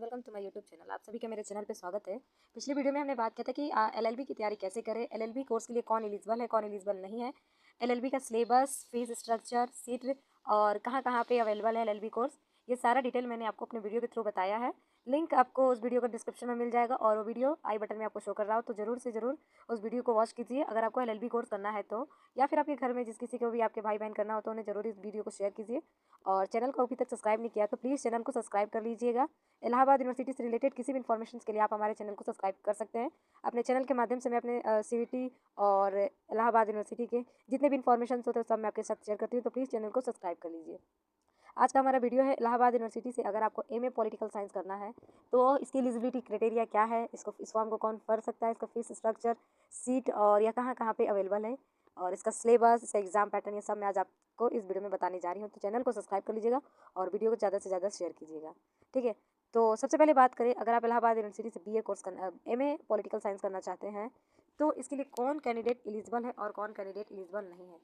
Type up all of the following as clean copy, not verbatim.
Welcome to my YouTube channel. आप सभी का मेरे चैनल पे स्वागत है। पिछली वीडियो में हमने बात किया था कि एलएलबी की तैयारी कैसे करें, एलएलबी कोर्स के लिए कौन एलिजिबल है, कौन एलिजिबल नहीं है, एलएलबी का सिलेबस, फीस स्ट्रक्चर, सीट और कहाँ कहाँ पे अवेलेबल है एलएलबी कोर्स, ये सारा डिटेल मैंने आपको अपने वीडियो के थ्रू बताया है। लिंक आपको उस वीडियो का डिस्क्रिप्शन में मिल जाएगा और वो वीडियो आई बटन में आपको शो कर रहा हो, तो ज़रूर से ज़रूर उस वीडियो को वॉच कीजिए अगर आपको एलएलबी कोर्स करना है तो, या फिर आपके घर में जिस किसी को भी आपके भाई बहन करना हो तो उन्हें ज़रूर इस वीडियो को शेयर कीजिए। और चैनल को अभी तक सब्सक्राइब नहीं किया तो प्लीज़ चैनल को सब्सक्राइब कर लीजिएगा। इलाहाबाद यूनिवर्सिटी से रिलेटेड किसी भी इन्फॉर्मेशन के लिए आप हमारे चैनल को सब्सक्राइब कर सकते हैं। अपने चैनल के माध्यम से मैं अपने सीवीटी और इलाहाबाद यूनिवर्सिटी के जितने भी इन्फॉर्मेशन होते हैं सब मैं आपके साथ शेयर करती हूँ, तो प्लीज़ चैनल को सब्सक्राइब कर लीजिए। आज का हमारा वीडियो है इलाहाबाद यूनिवर्सिटी से अगर आपको एमए पॉलिटिकल साइंस करना है तो इसकी एलिजिबिलिटी क्राइटेरिया क्या है, इसको इस फॉर्म को कौन भर सकता है, इसका फीस स्ट्रक्चर, सीट और या कहाँ कहाँ पे अवेलेबल है, और इसका सिलेबस, इसका एग्जाम पैटर्न, ये सब मैं आज आपको इस वीडियो में बताने जा रही हूँ। तो चैनल को सब्सक्राइब कर लीजिएगा और वीडियो को ज़्यादा से ज़्यादा शेयर कीजिएगा, ठीक है। तो सबसे पहले बात करें, अगर आप इलाहाबाद यूनिवर्सिटी से बीए कोर्स करना, एमए पॉलिटिकल साइंस करना चाहते हैं तो इसके लिए कौन कैंडिडेट एलिजिबल है और कौन कैंडिडेट एलिजिबल नहीं है।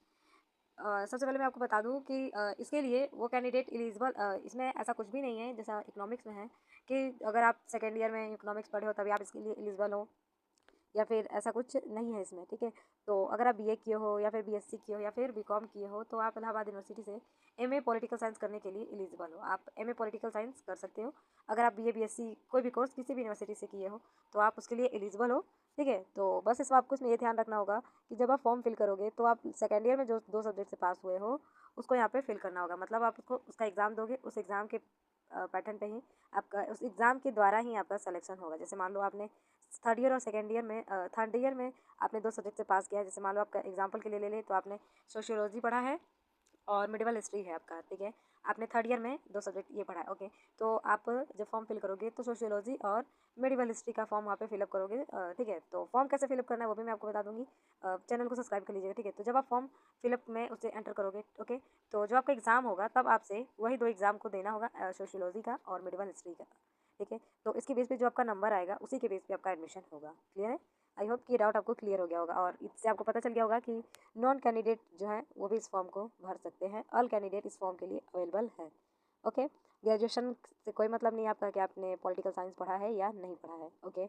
सबसे पहले मैं आपको बता दूं कि इसके लिए वो कैंडिडेट एलिजिबल, इसमें ऐसा कुछ भी नहीं है जैसा इकोनॉमिक्स में है कि अगर आप सेकेंड ईयर में इकोनॉमिक्स पढ़े हो तभी आप इसके लिए एलिजिबल हो, या फिर ऐसा कुछ नहीं है इसमें, ठीक है। तो अगर आप बीए किए हो या फिर बीएससी किए हो या फिर बीकॉम किए हो तो आप इलाहाबाद यूनिवर्सिटी से एमए पॉलिटिकल साइंस करने के लिए एलिजिबल हो, आप एमए पॉलिटिकल साइंस कर सकते हो। अगर आप बीए बीएससी कोई भी कोर्स किसी भी यूनिवर्सिटी से किए हो तो आप उसके लिए एलिजिबल हो, ठीक है। तो बस इस आपको इसमें ये ध्यान रखना होगा कि जब आप फॉर्म फिल करोगे तो आप सेकेंड ईयर में जो 2 सब्जेक्ट से पास हुए हो उसको यहाँ पे फिल करना होगा, मतलब आप उसको उसका एग्ज़ाम दोगे, उस एग्ज़ाम के पैटर्न पे ही आपका, उस एग्ज़ाम के द्वारा ही आपका सिलेक्शन होगा। जैसे मान लो आपने थर्ड ईयर और सेकेंड ईयर में, थर्ड ईयर में आपने 2 सब्जेक्ट से पास किया है, जैसे मान लो आपका एग्जांपल के लिए ले लें तो आपने सोशियोलॉजी पढ़ा है और मिडिवल हिस्ट्री है आपका, ठीक है। आपने थर्ड ईयर में 2 सब्जेक्ट ये पढ़ा है, ओके। तो आप जब फॉर्म फिल करोगे तो सोशियोलॉजी और मिडिवल हिस्ट्री का फॉर्म वहाँ पे फिलअप करोगे, ठीक है। तो फॉर्म कैसे फिलअप करना है वो भी मैं आपको बता दूंगी, चैनल को सब्सक्राइब कर लीजिएगा, ठीक है। तो जब आप फॉर्म फिलअप में उसे एंटर करोगे, ओके, तो जब आपका एग्ज़ाम होगा तब आपसे वही 2 एग्ज़ाम को देना होगा, सोशियोलॉजी का और मिडिवल हिस्ट्री का, ठीक है। तो इसके बेस पे जो आपका नंबर आएगा उसी के बेस पे आपका एडमिशन होगा, क्लियर है। आई होप कि ये डाउट आपको क्लियर हो गया होगा और इससे आपको पता चल गया होगा कि नॉन कैंडिडेट जो है वो भी इस फॉर्म को भर सकते हैं, ऑल कैंडिडेट इस फॉर्म के लिए अवेलेबल है, ओके। ग्रेजुएशन से कोई मतलब नहीं आपका कि आपने पॉलिटिकल साइंस पढ़ा है या नहीं पढ़ा है, ओके।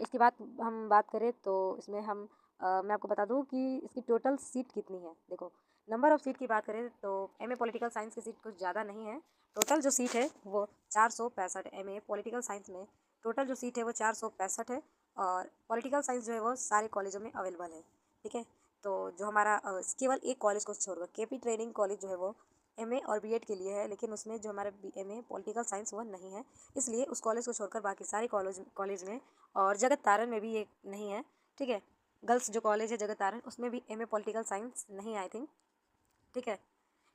इसके बाद हम बात करें तो इसमें मैं आपको बता दूं कि इसकी टोटल सीट कितनी है। देखो, नंबर ऑफ़ सीट की बात करें तो एमए पॉलिटिकल साइंस की सीट कुछ ज़्यादा नहीं है। टोटल जो सीट है वो 465 है। एमए पॉलिटिकल साइंस में टोटल जो सीट है वो 465 है और पॉलिटिकल साइंस जो है वो सारे कॉलेजों में अवेलेबल है, ठीक है। तो जो हमारा केवल एक कॉलेज को छोड़कर केपी ट्रेनिंग कॉलेज जो है वो एमए और बीएड के लिए है, लेकिन उसमें जो हमारा एमए पॉलिटिकल साइंस वो नहीं है, इसलिए उस कॉलेज को छोड़कर बाकी सारे कॉलेज में, और जगत तारण में भी ये नहीं है, ठीक है। गर्ल्स जो कॉलेज है जगत तारण उसमें भी एमए पॉलिटिकल साइंस नहीं, आई थिंक, ठीक है,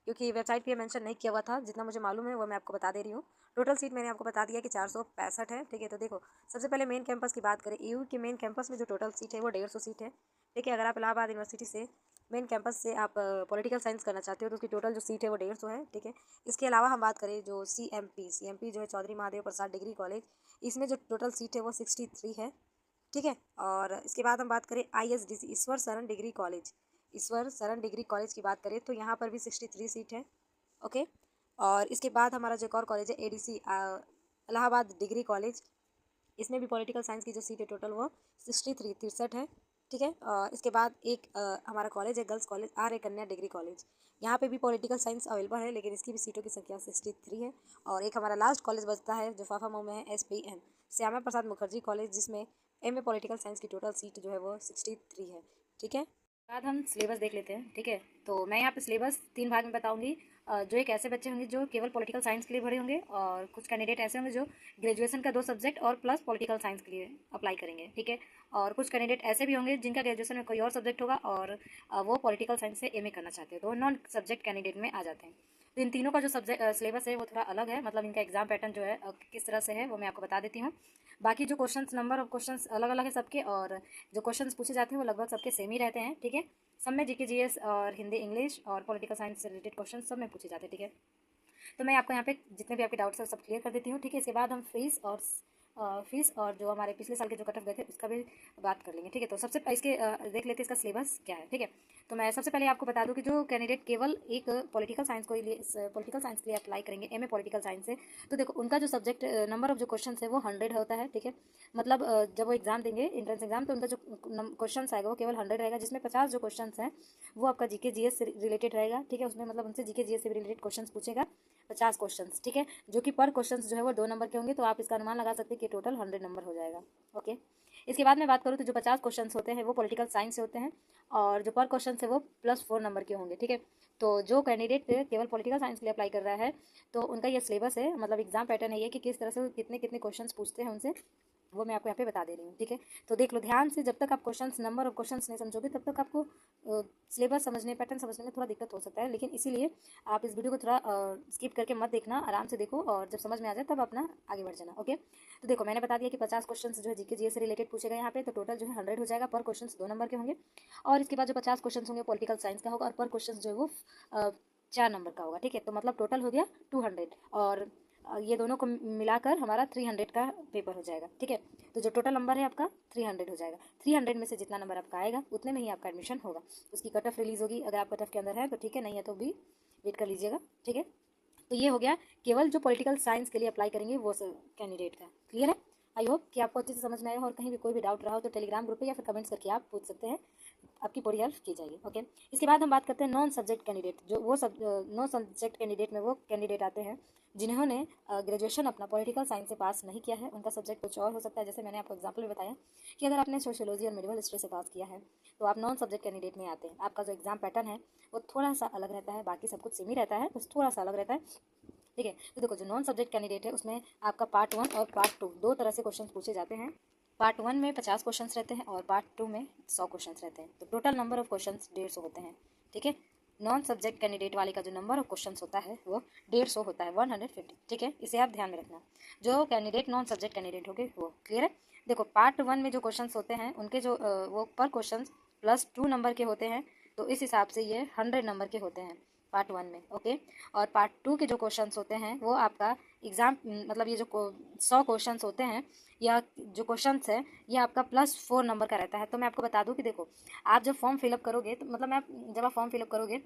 क्योंकि वेबसाइट पे मेंशन नहीं किया हुआ था। जितना मुझे मालूम है वो मैं आपको बता दे रही हूँ। टोटल सीट मैंने आपको बता दिया कि 465 है, ठीक है। तो देखो, सबसे पहले मेन कैंपस की बात करें, ईयू के मेन कैंपस में जो टोटल सीट है वो 150 सीट है, ठीक है। अगर आप इलाहाबाद यूनिवर्सिटी से मेन कैंपस से आप पॉलिटिकल साइंस करना चाहते हो तो उसकी टोटल जो सीट है वो 150 है, ठीक है। इसके अलावा हम बात करें जो सी एम पी जो है चौधरी महादेव प्रसाद डिग्री कॉलेज, इसमें जो टोटल सीट है वो 63 है, ठीक है। और इसके बाद हम बात करें ISDC ईश्वर शरण डिग्री कॉलेज, ईश्वर शरण डिग्री कॉलेज की बात करें तो यहाँ पर भी 63 सीट है, ओके। और इसके बाद हमारा जो एक और कॉलेज है ADC इलाहाबाद डिग्री कॉलेज, इसमें भी पॉलिटिकल साइंस की जो सीट है टोटल वो 63 है, ठीक है। इसके बाद एक हमारा कॉलेज है गर्ल्स कॉलेज आर्य कन्या डिग्री कॉलेज, यहाँ पे भी पॉलिटिकल साइंस अवेलेबल है लेकिन इसकी भी सीटों की संख्या 63 है। और एक हमारा लास्ट कॉलेज बचता है जो फाफा मऊ में है, SPM श्यामा प्रसाद मुखर्जी कॉलेज, जिसमें एमए पॉलिटिकल साइंस की टोटल सीट जो है वो 63 है, ठीक है। बाद हम सिलेबस देख लेते हैं, ठीक है। तो मैं यहाँ पे सिलेबस 3 भाग में बताऊंगी। जो एक ऐसे बच्चे होंगे जो केवल पॉलिटिकल साइंस के लिए भरे होंगे, और कुछ कैंडिडेट ऐसे होंगे जो ग्रेजुएशन का 2 सब्जेक्ट और प्लस पॉलिटिकल साइंस के लिए अप्लाई करेंगे, ठीक है। और कुछ कैंडिडेट ऐसे भी होंगे जिनका ग्रेजुएशन में कोई और सब्जेक्ट होगा और वो पॉलिटिकल साइंस से एमए करना चाहते हैं, तो नॉन सब्जेक्ट कैंडिडेट में आ जाते हैं। तो इन तीनों का जो सब्जेक्ट सिलेबस है वो थोड़ा अलग है, मतलब इनका एग्जाम पैटर्न जो है किस तरह से है वो मैं आपको बता देती हूँ। बाकी जो क्वेश्चंस, नंबर ऑफ क्वेश्चंस अलग अलग है सबके, और जो क्वेश्चंस पूछे जाते हैं वो लगभग सबके सेम ही रहते हैं, ठीक है। सब में जीके जीएस और हिंदी इंग्लिश और पॉलिटिकल साइंस से रिलेटेड क्वेश्चन सब में पूछे जाते हैं, ठीक है। तो मैं आपको यहाँ पे जितने भी आपके डाउट्स हैं सब क्लियर कर देती हूँ, ठीक है। इसके बाद हम फीस और जो हमारे पिछले साल के जो कट ऑफ गए थे उसका भी बात कर लेंगे, ठीक है। तो सबसे इसके देख लेते हैं इसका सिलेबस क्या है, ठीक है। तो मैं सबसे पहले आपको बता दूं कि जो कैंडिडेट केवल एक पॉलिटिकल साइंस के लिए अप्लाई करेंगे, एमए पॉलिटिकल साइंस से, तो देखो उनका जो सब्जेक्ट नंबर ऑफ जो क्वेश्चन है वो 100 होता है, ठीक है। मतलब जब वो एग्जाम देंगे एंट्रेंस एग्जाम, तो उनका जो क्वेश्चन आएगा वो केवल 100 रहेगा, जिसमें 50 जो क्वेश्चन हैं वो आपका जीके जीएस से रिलेटेड रहेगा, ठीक है। उसमें मतलब उनसे जीके जीएस से रिलेटेड क्वेश्चन पूछेगा, 50 क्वेश्चन, ठीक है, जो कि पर क्वेश्चन जो है वो 2 नंबर के होंगे। तो आप इसका अनुमान लगा सकते हैं कि टोटल 100 नंबर हो जाएगा। ओके, इसके बाद मैं बात करूँ तो जो 50 क्वेश्चन होते हैं वो पॉलिटिकल साइंस से होते हैं, और जो पर क्वेश्चन है वो +4 नंबर के होंगे, ठीक है। तो जो कैंडिडेट केवल पॉलिटिकल साइंस के लिए अप्लाई कर रहा है, तो उनका ये सिलेबस है, मतलब एग्जाम पैटर्न है ये, कि किस तरह से कितने कितने क्वेश्चन पूछते हैं उनसे, वो मैं आपको यहाँ पे बता दे रही हूँ, ठीक है। तो देख लो ध्यान से, जब तक आप क्वेश्चंस नंबर और क्वेश्चंस नहीं समझोगे तब तक आपको सिलेबस समझने, पैटर्न समझने में थोड़ा दिक्कत हो सकता है। लेकिन इसीलिए आप इस वीडियो को थोड़ा स्किप करके मत देखना, आराम से देखो, और जब समझ में आ जाए तब अपना आगे बढ़ जाना। ओके, तो देखो मैंने बता दिया कि 50 क्वेश्चन जो है जीके जीएस से रिलेटेड पूछेगा यहाँ पे, तो टोटल जो है 100 हो जाएगा। पर क्वेश्चन 2 नंबर के होंगे, और इसके बाद जो 50 क्वेश्चन होंगे पॉलिटिकल साइंस का होगा, और पर क्वेश्चन जो है वो 4 नंबर का होगा, ठीक है। तो मतलब टोटल हो गया 200, और ये दोनों को मिलाकर हमारा 300 का पेपर हो जाएगा, ठीक है। तो जो टोटल नंबर है आपका 300 हो जाएगा। 300 में से जितना नंबर आपका आएगा उतने में ही आपका एडमिशन होगा। उसकी कट ऑफ रिलीज होगी, अगर आप कट ऑफ के अंदर है तो ठीक है, नहीं है तो भी वेट कर लीजिएगा, ठीक है। तो ये हो गया केवल जो पॉलिटिकल साइंस के लिए अप्लाई करेंगे वो कैंडिडेट का। क्लियर है? आई होप कि आपको अच्छे से समझ में आया हो, और कहीं भी कोई भी डाउट रहा हो तो टेलीग्राम ग्रुप पे या फिर कमेंट्स करके आप पूछ सकते हैं, आपकी पूरी हेल्प की जाएगी। ओके, इसके बाद हम बात करते हैं नॉन सब्जेक्ट कैंडिडेट। जो वो नॉन सब्जेक्ट कैंडिडेट में वो कैंडिडेट आते हैं जिन्होंने ग्रेजुएशन अपना पॉलिटिकल साइंस से पास नहीं किया है, उनका सब्जेक्ट कुछ और हो सकता है। जैसे मैंने आपको एग्जाम्पल में बताया कि अगर आपने सोशियोलॉजी और मेडिकल हिस्ट्री से पास किया है तो आप नॉन सब्जेक्ट कैंडिडेट में आते हैं। आपका जो एग्जाम पैटर्न है वो थोड़ा सा अलग रहता है, बाकी सब कुछ सेम ही रहता है, बस थोड़ा सा अलग रहता है, ठीक है। तो देखो जो नॉन सब्जेक्ट कैंडिडेट है उसमें आपका पार्ट 1 और पार्ट 2 दो तरह से क्वेश्चन पूछे जाते हैं। पार्ट 1 में 50 क्वेश्चन रहते हैं, और पार्ट 2 में 100 क्वेश्चन रहते हैं। तो टोटल नंबर ऑफ क्वेश्चन 150 होते हैं, ठीक है। नॉन सब्जेक्ट कैंडिडेट वाले का जो नंबर ऑफ क्वेश्चन होता है वो 150 होता है, 150, ठीक है। इसे आप ध्यान में रखना, जो कैंडिडेट नॉन सब्जेक्ट कैंडिडेट होंगे वो। क्लियर है? देखो पार्ट 1 में जो क्वेश्चन होते हैं उनके जो वो पर क्वेश्चन +2 नंबर के होते हैं, तो इस हिसाब से ये 100 नंबर के होते हैं पार्ट 1 में। ओके, और पार्ट 2 के जो क्वेश्चंस होते हैं वो आपका एग्जाम, मतलब ये जो 100 क्वेश्चंस होते हैं या जो क्वेश्चंस है ये आपका +4 नंबर का रहता है। तो मैं आपको बता दूं कि देखो आप जब फॉर्म फिलअप करोगे, तो मतलब जब आप फॉर्म फिलअप करोगे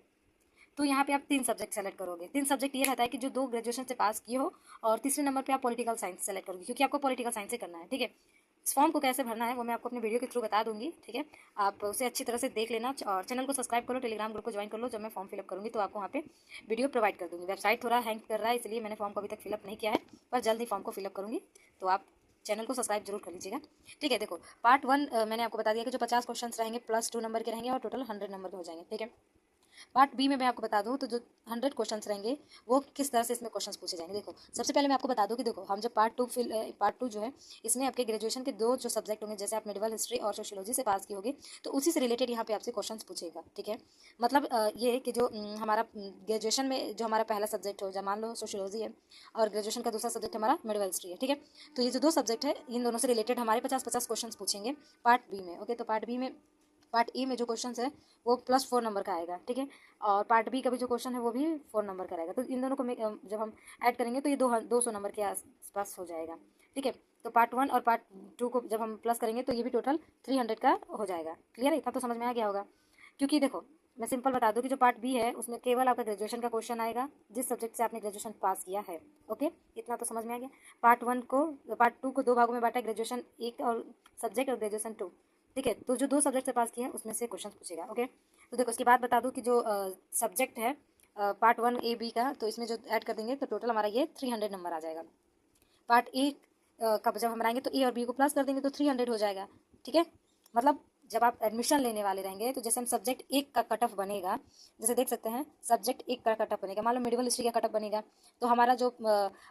तो यहाँ पे आप 3 सब्जेक्ट सेलेक्ट करोगे। 3 सब्जेक्ट ये रहता है कि जो 2 ग्रेजुएशन से पास किए हो, और तीसरे नंबर पे आप पॉलिटिकल साइंस सेलेक्ट करोगे, क्योंकि आपको पॉलिटिकल साइंस से करना है, ठीक है। इस फॉर्म को कैसे भरना है वो मैं आपको अपने वीडियो के थ्रू बता दूंगी, ठीक है। आप उसे अच्छी तरह से देख लेना, और चैनल को सब्सक्राइब करो, टेलीग्राम ग्रुप को ज्वाइन कर लो। जब मैं फॉर्म फिलअप करूँगी तो आपको वहाँ पे वीडियो प्रोवाइड कर दूँगी। वेबसाइट थोड़ा हैंग कर रहा है, इसलिए मैंने फॉर्म को अभी तक फिलअप नहीं किया है, पर जल्द ही फॉर्म को फिलअप करूँगी, तो आप चैनल को सब्सक्राइब जरूर कर लीजिएगा, ठीक है। देखो पार्ट 1 मैंने आपको बता दिया कि जो 50 क्वेश्चन रहेंगे +2 नंबर के रहेंगे, और टोटल 100 नंबर के हो जाएंगे, ठीक है। पार्ट बी में मैं आपको बता दूं तो जो 100 क्वेश्चंस रहेंगे वो किस तरह से इसमें क्वेश्चंस पूछे जाएंगे। देखो सबसे पहले मैं आपको बता दूं कि देखो हम जब पार्ट टू जो है इसमें आपके ग्रेजुएशन के 2 जो सब्जेक्ट होंगे, जैसे आप मेडिकल हिस्ट्री और सोशियोलॉजी से पास की होगी, तो उसी से रिलेटेड यहाँ पे आपसे क्वेश्चन पूछेगा, ठीक है। मतलब ये कि जो हमारा ग्रेजुएशन में जो हमारा पहला सब्जेक्ट हो, जब मान लो सोशियोलॉजी है, और ग्रेजुएशन का दूसरा सब्जेक्ट हमारा मेडिकल हिस्ट्री है, ठीक है। तो ये जो 2 सब्जेक्ट है इन दोनों से रिलेटेड हमारे 50-50 क्वेश्चन पूछेंगे पार्ट बी में। ओके, तो पार्ट ए में जो क्वेश्चन है वो +4 नंबर का आएगा, ठीक है। और पार्ट बी का भी जो क्वेश्चन है वो भी 4 नंबर का रहेगा। तो इन दोनों को जब हम ऐड करेंगे तो ये 200 नंबर के आसपास हो जाएगा, ठीक है। तो पार्ट 1 और पार्ट 2 को जब हम प्लस करेंगे तो ये भी टोटल 300 का हो जाएगा। क्लियर है? इतना तो समझ में आ गया होगा। क्योंकि देखो मैं सिंपल बता दूं कि जो पार्ट बी है उसमें केवल आपका ग्रेजुएशन का क्वेश्चन आएगा, जिस सब्जेक्ट से आपने ग्रेजुएशन पास किया है। ओके, इतना तो समझ में आ गया। पार्ट टू को 2 भागों में बांटा, ग्रेजुएशन 1 और सब्जेक्ट, और ग्रेजुएशन 2, ठीक है। तो जो 2 सब्जेक्ट से पास किए हैं उसमें से क्वेश्चन पूछेगा। ओके, तो देखो उसके बाद बता दूं कि जो सब्जेक्ट है पार्ट 1 ए बी का, तो इसमें जो ऐड कर देंगे तो टोटल हमारा ये 300 नंबर आ जाएगा। पार्ट ए का जब हम बनाएंगे तो ए और बी को प्लस कर देंगे तो 300 हो जाएगा, ठीक है। मतलब जब आप एडमिशन लेने वाले रहेंगे तो जैसे हम सब्जेक्ट 1 का कट ऑफ बनेगा, जैसे देख सकते हैं सब्जेक्ट 1 का कट ऑफ बनेगा, मान लो मेडिकल हिस्ट्री का कट ऑफ बनेगा, तो हमारा जो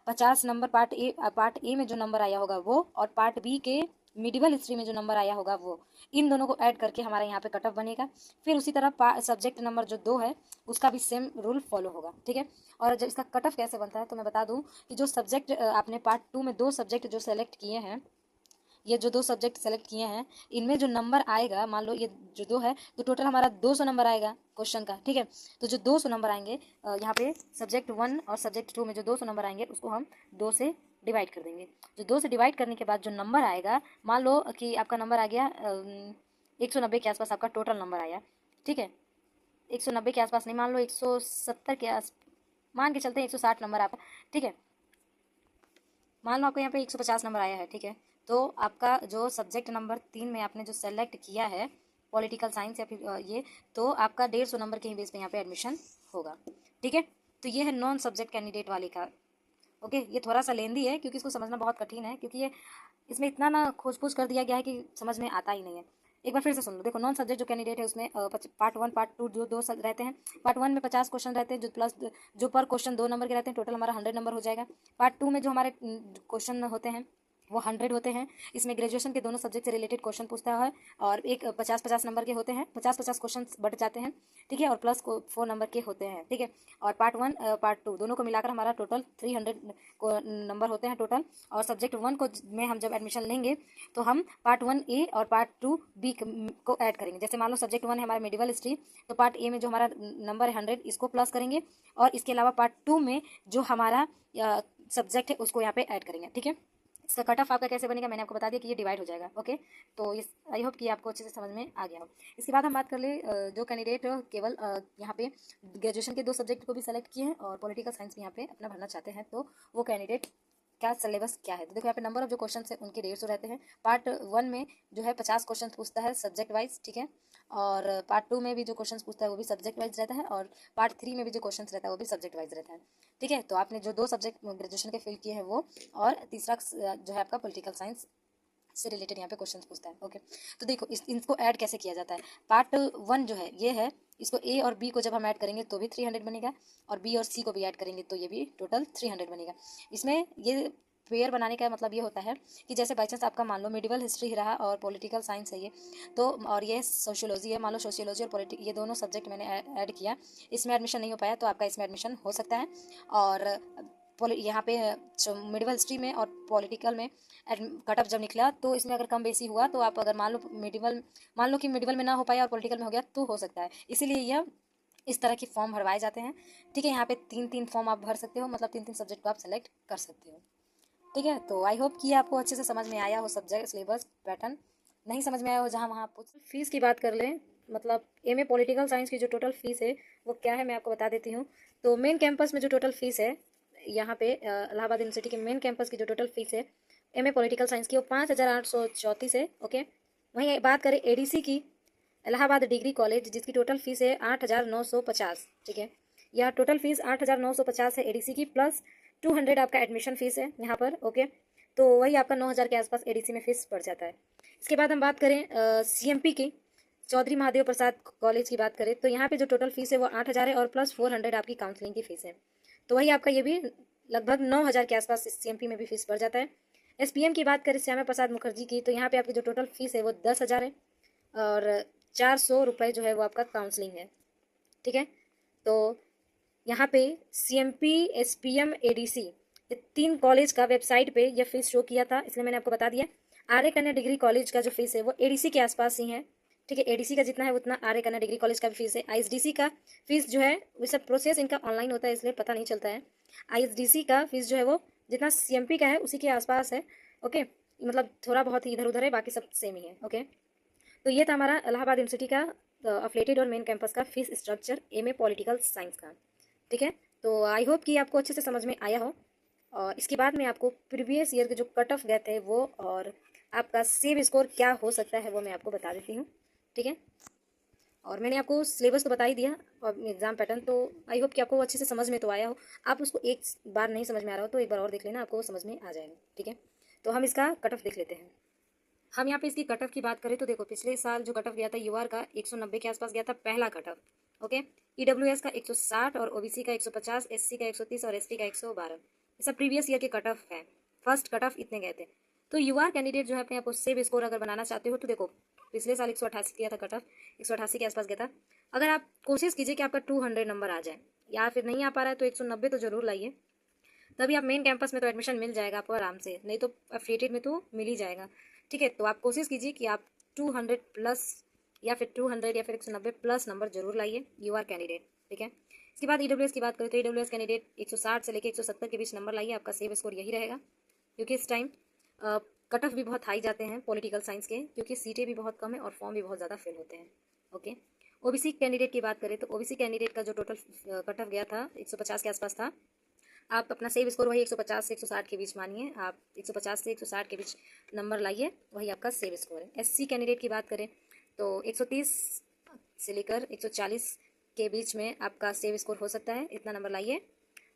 50 नंबर पार्ट ए में जो नंबर आया होगा वो, और पार्ट बी के मेडिकल हिस्ट्री में जो नंबर आया होगा वो, इन दोनों को ऐड करके हमारा यहाँ पे कट ऑफ बनेगा। फिर उसी तरह सब्जेक्ट नंबर जो 2 है उसका भी सेम रूल फॉलो होगा, ठीक है। और जब इसका कट ऑफ कैसे बनता है तो मैं बता दूं कि जो सब्जेक्ट आपने पार्ट 2 में 2 सब्जेक्ट जो सेलेक्ट किए हैं, ये जो 2 सब्जेक्ट सेलेक्ट किए हैं इनमें जो नंबर आएगा, मान लो ये जो 2 है तो टोटल हमारा 200 नंबर आएगा क्वेश्चन का, ठीक है। तो जो 200 नंबर आएंगे यहाँ पे सब्जेक्ट 1 और सब्जेक्ट 2 में जो 200 नंबर आएंगे उसको हम 2 से डिवाइड कर देंगे। जो 2 से डिवाइड करने के बाद जो नंबर आएगा, मान लो कि आपका नंबर आ गया 190 के आसपास आपका टोटल नंबर आया, ठीक है। 190 के आसपास नहीं, मान लो 170 के आस, मान के चलते हैं 160 नंबर आपका, ठीक है। मान लो आपको यहाँ पे 150 नंबर आया है, ठीक है। तो आपका जो सब्जेक्ट नंबर 3 में आपने जो सेलेक्ट किया है पॉलिटिकल साइंस या फिर ये, तो आपका 150 नंबर के ही बेस पे यहाँ पे एडमिशन होगा, ठीक है। तो ये है नॉन सब्जेक्ट कैंडिडेट वाले का। ओके, ये थोड़ा सा लेंदी है क्योंकि इसको समझना बहुत कठिन है, क्योंकि ये इसमें इतना ना खोज पोज कर दिया गया है कि समझ में आता ही नहीं है। एक बार फिर से सुन लो, देखो नॉन सब्जेक्ट जो कैंडिडेट है उसमें पार्ट 1 पार्ट 2 जो दो रहते हैं। पार्ट 1 में 50 क्वेश्चन रहते हैं, जो प्लस जो पर क्वेश्चन 2 नंबर के रहते हैं, टोटल हमारा 100 नंबर हो जाएगा। पार्ट 2 में जो हमारे क्वेश्चन होते हैं वो 100 होते हैं। इसमें ग्रेजुएशन के दोनों सब्जेक्ट से रिलेटेड क्वेश्चन पूछता है, और एक 50-50 नंबर के होते हैं, 50-50 क्वेश्चन बढ़ जाते हैं, ठीक है, और प्लस 4 नंबर के होते हैं, ठीक है। और पार्ट 1 पार्ट 2 दोनों को मिलाकर हमारा टोटल 300 नंबर होते हैं टोटल। और सब्जेक्ट 1 को में हम जब एडमिशन लेंगे तो हम पार्ट 1A और पार्ट 2B को ऐड करेंगे। जैसे मान लो सब्जेक्ट 1 है हमारा मेडिवल हिस्ट्री, तो पार्ट ए में जो हमारा नंबर है 100 इसको प्लस करेंगे, और इसके अलावा पार्ट 2 में जो हमारा सब्जेक्ट है उसको यहाँ पे ऐड करेंगे, ठीक है। इसका कट ऑफ आपका कैसे बनेगा मैंने आपको बता दिया कि ये डिवाइड हो जाएगा, ओके। तो इस आई होप कि आपको अच्छे से समझ में आ गया हो। इसके बाद हम बात कर ले जो कैंडिडेट केवल यहाँ पे ग्रेजुएशन के 2 सब्जेक्ट को भी सेलेक्ट किए हैं और पॉलिटिकल साइंस में यहाँ पे अपना भरना चाहते हैं, तो वो कैंडिडेट क्या सिलेबस क्या है। तो देखो यहाँ पे नंबर ऑफ जो क्वेश्चन है उनके 150 रहते हैं। पार्ट 1 में जो है 50 क्वेश्चन पूछता है सब्जेक्ट वाइज, ठीक है। और पार्ट 2 में भी जो क्वेश्चन पूछता है वो भी सब्जेक्ट वाइज रहता है, और पार्ट 3 में भी जो क्वेश्चन रहता है वो भी सब्जेक्ट वाइज रहता है, ठीक है। तो आपने जो 2 सब्जेक्ट ग्रेजुएशन के फिल किए हैं वो, और तीसरा जो है आपका पॉलिटिकल साइंस से रिलेटेड यहाँ पे क्वेश्चन पूछता है, ओके। तो देखो इनको ऐड कैसे किया जाता है। पार्ट 1 जो है ये है, इसको ए और बी को जब हम ऐड करेंगे तो भी 300 बनेगा, और बी और सी को भी ऐड करेंगे तो ये भी टोटल 300 बनेगा। इसमें ये पेयर बनाने का मतलब ये होता है कि जैसे बाई चांस आपका मान लो मेडिवल हिस्ट्री रहा और पॉलिटिकल साइंस है ये, तो और ये सोशियोलॉजी है, मान लो सोशियोलॉजी और पॉलिटिक ये दोनों सब्जेक्ट मैंने ऐड किया, इसमें एडमिशन नहीं हो पाया तो आपका इसमें एडमिशन हो सकता है। और यहाँ पे मेडिवल हिस्ट्री में और पॉलिटिकल में कट ऑफ जब निकला तो इसमें अगर कम बेसी हुआ तो आप अगर मान लो कि मेडिवल में ना हो पाया और पॉलिटिकल में हो गया तो हो सकता है। इसीलिए यह इस तरह की फॉर्म भरवाए जाते हैं, ठीक है। यहाँ पे 3-3 फॉर्म आप भर सकते हो, मतलब 3-3 सब्जेक्ट को आप सेलेक्ट कर सकते हो, ठीक है। तो आई होप कि आपको अच्छे से समझ में आया हो सब्जेक्ट सिलेबस पैटर्न। नहीं समझ में आया हो जहाँ वहाँ पूछ। फीस की बात कर लें, मतलब एमए पॉलिटिकल साइंस की जो टोटल फीस है वो क्या है मैं आपको बता देती हूँ। तो मेन कैंपस में जो टोटल फीस है यहाँ पे इलाहाबाद यूनिवर्सिटी के मेन कैंपस की जो टोटल फीस है एमए पॉलिटिकल साइंस की वो 5,834 है, ओके। वहीं बात करें एडीसी की, इलाहाबाद डिग्री कॉलेज, जिसकी टोटल फीस है 8,950, ठीक है। यह टोटल फीस 8,950 है एडीसी की, प्लस 200 आपका एडमिशन फीस है यहाँ पर, ओके। तो वही आपका 9,000 के आसपास एडीसी में फीस पड़ जाता है। इसके बाद हम बात करें सीएमपी की, चौधरी महादेव प्रसाद कॉलेज की बात करें, तो यहाँ पे जो टोटल फीस है वो 8,000 है, और प्लस 400 आपकी काउंसलिंग की फीस है। तो वही आपका ये भी लगभग 9,000 के आसपास सीएमपी में भी फीस पड़ जाता है। एसपीएम की बात करें श्यामा प्रसाद मुखर्जी की, तो यहाँ पे आपकी जो टोटल फीस है वो 10,000 है, और 400 रुपये जो है वो आपका काउंसलिंग है, ठीक है। तो यहाँ पे सीएमपी एसपीएम एडीसी ये 3 कॉलेज का वेबसाइट पे यह फीस शो किया था, इसलिए मैंने आपको बता दिया। आर्य कन्या डिग्री कॉलेज का जो फीस है वो एडीसी के आसपास ही है, ठीक है। एडीसी का जितना है उतना आर्य कन्या डिग्री कॉलेज का भी फीस है। आईएसडीसी का फीस जो है वो सब प्रोसेस इनका ऑनलाइन होता है इसलिए पता नहीं चलता है। आईएसडीसी का फीस जो है वो जितना सीएमपी का है उसी के आसपास है, ओके। मतलब थोड़ा बहुत ही इधर उधर है, बाकी सब सेम ही है, ओके। तो ये था हमारा इलाहाबाद यूनिवर्सिटी का अफिलेटेड और मेन कैंपस का fees structure MA political science का, ठीक है। तो आई होप कि आपको अच्छे से समझ में आया हो। और इसके बाद में आपको प्रीवियस ईयर के जो कट ऑफ गए थे वो और आपका सेव स्कोर क्या हो सकता है वो मैं आपको बता देती हूँ, ठीक है। और मैंने आपको सिलेबस तो बता ही दिया और एग्जाम पैटर्न, तो आई होप कि आपको अच्छे से समझ में तो आया हो। आप उसको एक बार नहीं समझ में आ रहा हो तो एक बार और देख लेना, आपको समझ में आ जाएगा, ठीक है। तो हम इसका कट ऑफ देख लेते हैं। हम यहाँ पे इसकी कट ऑफ की बात करें तो देखो पिछले साल जो कट ऑफ गया था यूआर का 190 के आसपास गया था पहला कट ऑफ, ओके। ईडब्ल्यूएस का 160 और ओबीसी का 150, एससी का 130 और एसटी का 112, ये सब प्रीवियस ईयर के कट ऑफ है। फर्स्ट कट ऑफ इतने गए थे। तो यूआर कैंडिडेट जो है अपने आप को सेव स्कोर अगर बनाना चाहते हो तो देखो पिछले साल 188 किया था कट ऑफ, 188 के आसपास गया था। अगर आप कोशिश कीजिए कि आपका 200 नंबर आ जाए, या फिर नहीं आ पा रहा है तो 190 तो जरूर लाइए, तभी आप मेन कैंपस में तो एडमिशन मिल जाएगा आपको आराम से, नहीं तो एफिलिएटेड में तो मिल ही जाएगा, ठीक है। तो आप कोशिश कीजिए कि आप 200 प्लस या फिर 200 या फिर 190 प्लस नंबर जरूर लाइए यूआर कैंडिडेट, ठीक है। इसके बाद ईडब्ल्यूएस की बात करें तो ईडब्ल्यूएस कैंडिडेट 160 से लेकर 170 के बीच नंबर लाइए, आपका सेव स्कोर यही रहेगा, क्योंकि इस टाइम कट ऑफ भी बहुत हाई जाते हैं पॉलिटिकल साइंस के, क्योंकि सीटें भी बहुत कम है और फॉर्म भी बहुत ज़्यादा फिल होते हैं, ओके। ओबीसी कैंडिडेट की बात करें तो ओबीसी कैंडिडेट का जो टोटल कट ऑफ गया था 150 के आसपास था। आप अपना सेव स्कोर वही 150 से 160 के बीच मानिए, आप 150 से 160 के बीच नंबर लाइए, वही आपका सेव स्कोर है। एससी कैंडिडेट की बात करें तो 130 से लेकर 140 के बीच में आपका सेव स्कोर हो सकता है, इतना नंबर लाइए,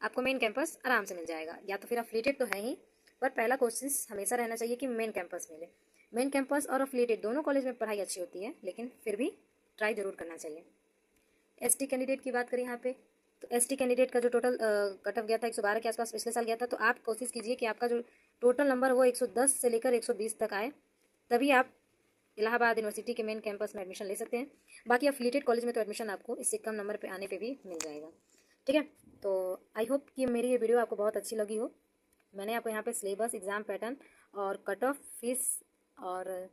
आपको मेन कैंपस आराम से मिल जाएगा। या तो फिर अफिलिएटेड तो है ही, पर पहला कोशिश हमेशा रहना चाहिए कि मेन कैंपस मिले। मेन कैंपस और अफिलिएटेड दोनों कॉलेज में पढ़ाई अच्छी होती है, लेकिन फिर भी ट्राई ज़रूर करना चाहिए। एसटी कैंडिडेट की बात करें यहाँ पे तो एसटी कैंडिडेट का जो टोटल कट ऑफ गया था 112 के आसपास पिछले साल गया था, तो आप कोशिश कीजिए कि आपका जो टोटल नंबर वो 110 से लेकर 120 तक आए, तभी आप इलाहाबाद यूनिवर्सिटी के मेन कैंपस में एडमिशन ले सकते हैं। बाकी अफिलिएटेड कॉलेज में तो एडमिशन आपको इससे कम नंबर पे आने पे भी मिल जाएगा। ठीक है, तो आई होप कि मेरी ये वीडियो आपको बहुत अच्छी लगी हो। मैंने आपको यहाँ पे सिलेबस, एग्ज़ाम पैटर्न और कट ऑफ, फीस और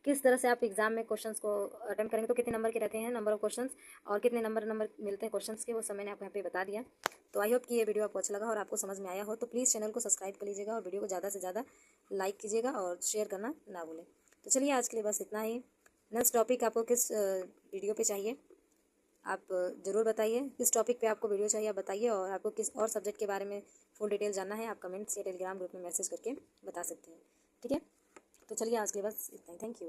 किस तरह से आप एग्जाम में क्वेश्चंस को अटेम्प्ट करेंगे तो कितने नंबर के रहते हैं, नंबर ऑफ क्वेश्चंस, और कितने नंबर मिलते हैं क्वेश्चंस के, वो सब मैंने आपको यहाँ पे बता दिया। तो आई होप कि ये वीडियो आपको अच्छा लगा और आपको समझ में आया हो। तो प्लीज़ चैनल को सब्सक्राइब कर लीजिएगा और वीडियो को ज़्यादा से ज़्यादा लाइक कीजिएगा और शेयर करना ना भूलें। तो चलिए आज के लिए बस इतना ही। नेक्स्ट टॉपिक आपको किस वीडियो पर चाहिए आप ज़रूर बताइए, किस टॉपिक पे आपको वीडियो चाहिए आप बताइए, और आपको किस और सब्जेक्ट के बारे में फुल डिटेल जानना है आप कमेंट्स या टेलीग्राम ग्रुप में मैसेज करके बता सकते हैं। ठीक है, तो चलिए आज के लिए बस इतना ही। Thank you.